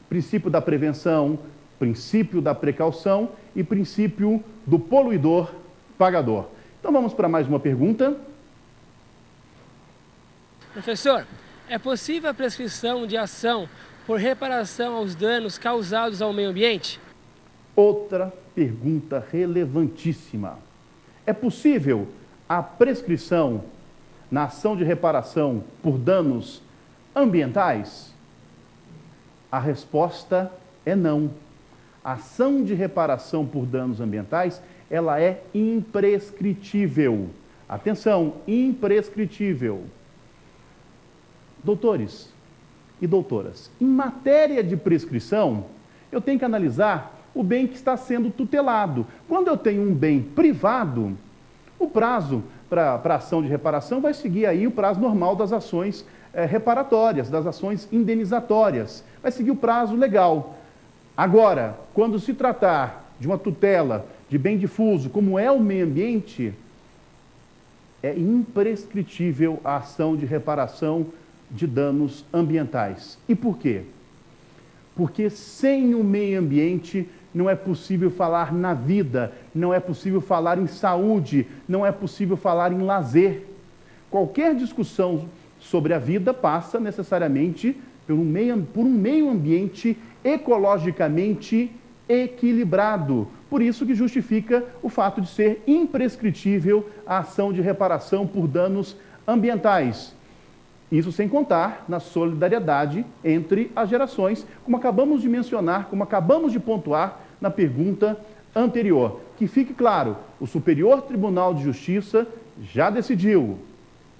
princípio da prevenção, princípio da precaução e princípio do poluidor pagador. Então vamos para mais uma pergunta. Professor, é possível a prescrição de ação por reparação aos danos causados ao meio ambiente? Outra pergunta relevantíssima. É possível a prescrição na ação de reparação por danos ambientais? A resposta é não. A ação de reparação por danos ambientais, ela é imprescritível. Atenção, imprescritível. Doutores e doutoras, em matéria de prescrição, eu tenho que analisar o bem que está sendo tutelado. Quando eu tenho um bem privado, o prazo para a ação de reparação vai seguir aí o prazo normal das ações reparatórias, das ações indenizatórias. Vai seguir o prazo legal. Agora, quando se tratar de uma tutela de bem difuso, como é o meio ambiente, é imprescritível a ação de reparação de danos ambientais. E por quê? Porque sem o meio ambiente não é possível falar na vida, não é possível falar em saúde, não é possível falar em lazer. Qualquer discussão sobre a vida passa necessariamente por um meio ambiente ecologicamente equilibrado. Por isso que justifica o fato de ser imprescritível a ação de reparação por danos ambientais. Isso sem contar na solidariedade entre as gerações, como acabamos de mencionar, como acabamos de pontuar na pergunta anterior. Que fique claro, o Superior Tribunal de Justiça já decidiu.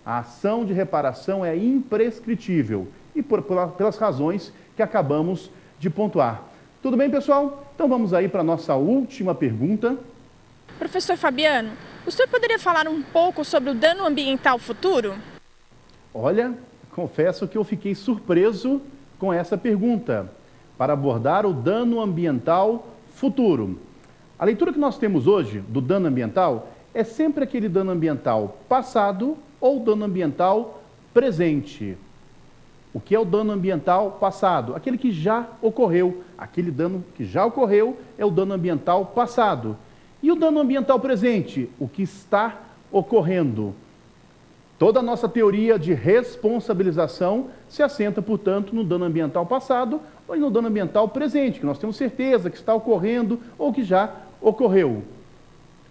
A ação de reparação é imprescritível e pelas razões que acabamos de pontuar. Tudo bem, pessoal? Então vamos aí para a nossa última pergunta. Professor Fabiano, o senhor poderia falar um pouco sobre o dano ambiental futuro? Olha, confesso que eu fiquei surpreso com essa pergunta, para abordar o dano ambiental futuro. A leitura que nós temos hoje do dano ambiental é sempre aquele dano ambiental passado ou dano ambiental presente. O que é o dano ambiental passado? Aquele que já ocorreu. Aquele dano que já ocorreu é o dano ambiental passado. E o dano ambiental presente? O que está ocorrendo. Toda a nossa teoria de responsabilização se assenta, portanto, no dano ambiental passado ou no dano ambiental presente, que nós temos certeza que está ocorrendo ou que já ocorreu.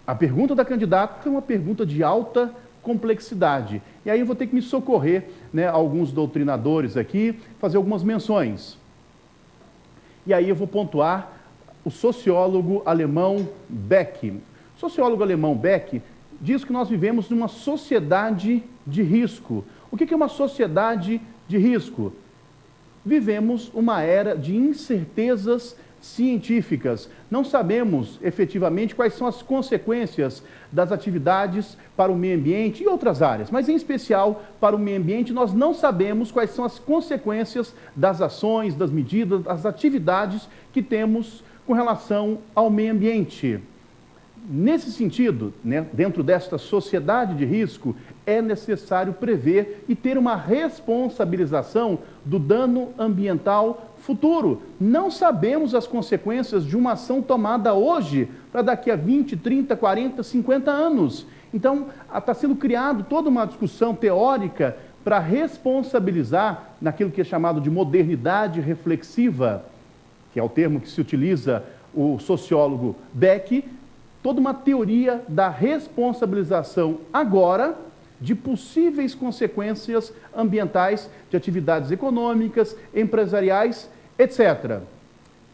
A pergunta da candidata é uma pergunta de alta complexidade. E aí eu vou ter que me socorrer, alguns doutrinadores aqui, fazer algumas menções. E aí eu vou pontuar o sociólogo alemão Beck. O sociólogo alemão Beck diz que nós vivemos numa sociedade de risco. O que é uma sociedade de risco? Vivemos uma era de incertezas científicas. Não sabemos efetivamente quais são as consequências das atividades para o meio ambiente e outras áreas, mas em especial para o meio ambiente nós não sabemos quais são as consequências das ações, das medidas, das atividades que temos com relação ao meio ambiente. Nesse sentido, dentro desta sociedade de risco, é necessário prever e ter uma responsabilização do dano ambiental futuro. Não sabemos as consequências de uma ação tomada hoje para daqui a 20, 30, 40, 50 anos. Então, está sendo criada toda uma discussão teórica para responsabilizar naquilo que é chamado de modernidade reflexiva, que é o termo que se utiliza o sociólogo Beck, toda uma teoria da responsabilização agora de possíveis consequências ambientais de atividades econômicas, empresariais, etc.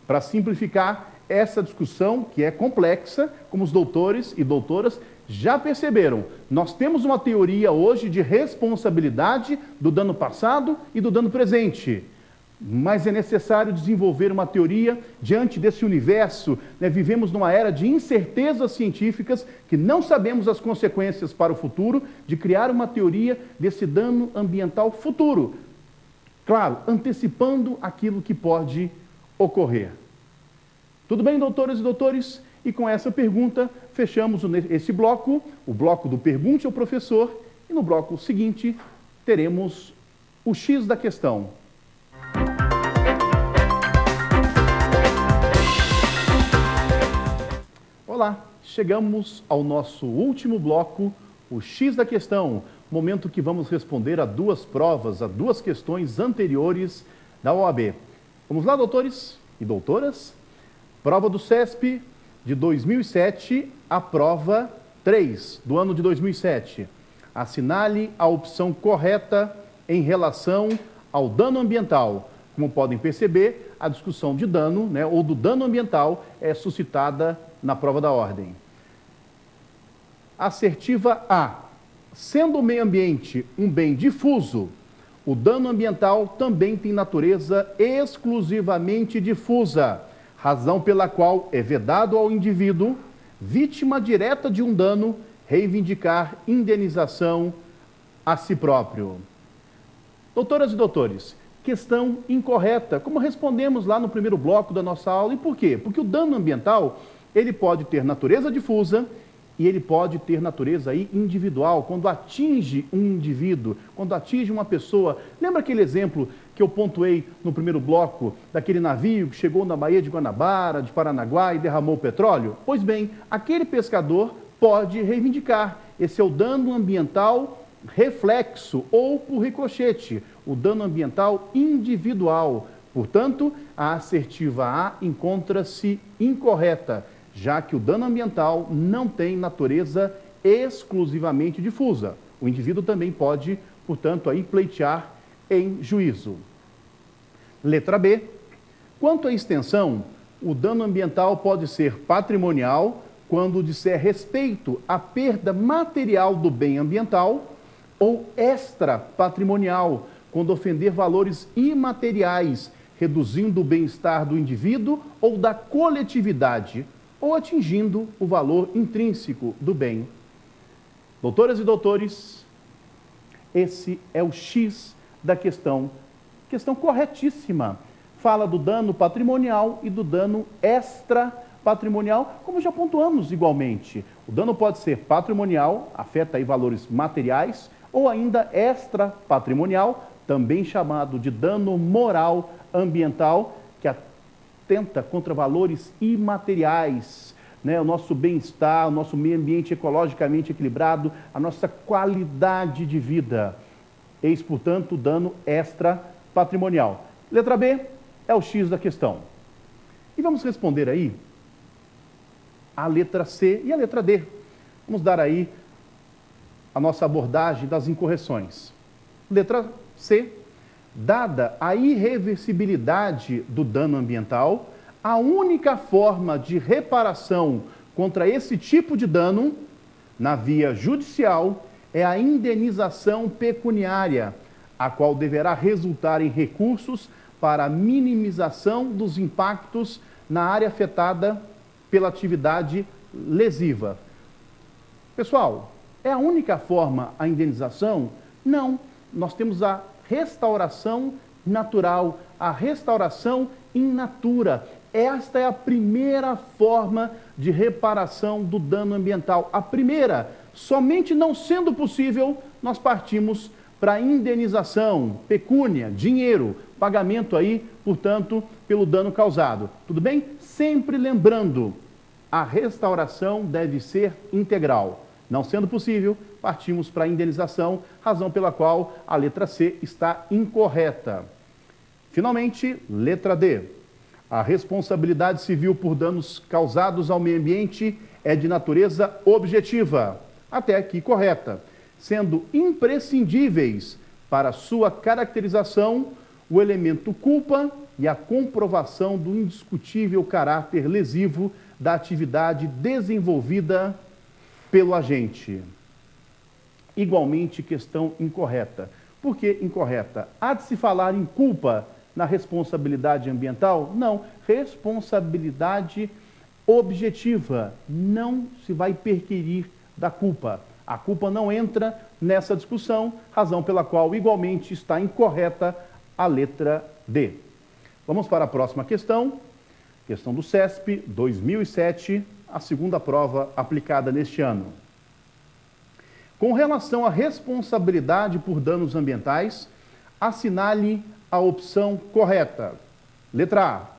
Para simplificar essa discussão, que é complexa, como os doutores e doutoras já perceberam, nós temos uma teoria hoje de responsabilidade do dano passado e do dano presente. Mas é necessário desenvolver uma teoria diante desse universo. Vivemos numa era de incertezas científicas que não sabemos as consequências para o futuro, de criar uma teoria desse dano ambiental futuro. Claro, antecipando aquilo que pode ocorrer. Tudo bem, doutoras e doutores? E com essa pergunta, fechamos esse bloco, o bloco do Pergunte ao Professor, e no bloco seguinte teremos o X da questão. chegamos ao nosso último bloco, o X da questão, momento que vamos responder a duas provas, a duas questões anteriores da OAB. Vamos lá, doutores e doutoras? Prova do CESP de 2007, a prova 3 do ano de 2007. Assinale a opção correta em relação ao dano ambiental. Como podem perceber, a discussão de dano, ou do dano ambiental é suscitada na prova da ordem. Assertiva A. Sendo o meio ambiente um bem difuso, o dano ambiental também tem natureza exclusivamente difusa, razão pela qual é vedado ao indivíduo, vítima direta de um dano, reivindicar indenização a si próprio. Doutoras e doutores, questão incorreta, como respondemos lá no primeiro bloco da nossa aula. E por quê? Porque o dano ambiental, ele pode ter natureza difusa e ele pode ter natureza aí individual, quando atinge um indivíduo, quando atinge uma pessoa. Lembra aquele exemplo que eu pontuei no primeiro bloco, daquele navio que chegou na Baía de Guanabara, de Paranaguá e derramou petróleo? Pois bem, aquele pescador pode reivindicar. Esse é o dano ambiental reflexo ou por ricochete, o dano ambiental individual. Portanto, a assertiva A encontra-se incorreta, já que o dano ambiental não tem natureza exclusivamente difusa. O indivíduo também pode, portanto, aí pleitear em juízo. Letra B. Quanto à extensão, o dano ambiental pode ser patrimonial quando disser respeito à perda material do bem ambiental, ou extrapatrimonial, quando ofender valores imateriais, reduzindo o bem-estar do indivíduo ou da coletividade, ou atingindo o valor intrínseco do bem. Doutoras e doutores, esse é o X da questão. Questão corretíssima. Fala do dano patrimonial e do dano extrapatrimonial, como já pontuamos igualmente. O dano pode ser patrimonial, afeta aí valores materiais, ou ainda extrapatrimonial, também chamado de dano moral ambiental, que atenta contra valores imateriais, o nosso bem-estar, o nosso meio ambiente ecologicamente equilibrado, a nossa qualidade de vida. Eis, portanto, o dano extrapatrimonial. Letra B é o X da questão. E vamos responder aí a letra C e a letra D. Vamos dar aí a nossa abordagem das incorreções. Letra C. Dada a irreversibilidade do dano ambiental, a única forma de reparação contra esse tipo de dano, na via judicial, é a indenização pecuniária, a qual deverá resultar em recursos para a minimização dos impactos na área afetada pela atividade lesiva. Pessoal, é a única forma a indenização? Não. Nós temos a restauração natural, a restauração in natura. Esta é a primeira forma de reparação do dano ambiental. A primeira, somente não sendo possível, nós partimos para a indenização, pecúnia, dinheiro, pagamento aí, portanto, pelo dano causado. Tudo bem? Sempre lembrando, a restauração deve ser integral. Não sendo possível, partimos para a indenização, razão pela qual a letra C está incorreta. Finalmente, letra D. A responsabilidade civil por danos causados ao meio ambiente é de natureza objetiva, até aqui correta, sendo imprescindíveis para sua caracterização o elemento culpa e a comprovação do indiscutível caráter lesivo da atividade desenvolvida pelo agente. Igualmente, questão incorreta. Por que incorreta? Há de se falar em culpa na responsabilidade ambiental? Não. Responsabilidade objetiva. Não se vai perquirir da culpa. A culpa não entra nessa discussão, razão pela qual igualmente está incorreta a letra D. Vamos para a próxima questão. Questão do CESP 2007, a segunda prova aplicada neste ano. Com relação à responsabilidade por danos ambientais, assinale a opção correta. Letra A.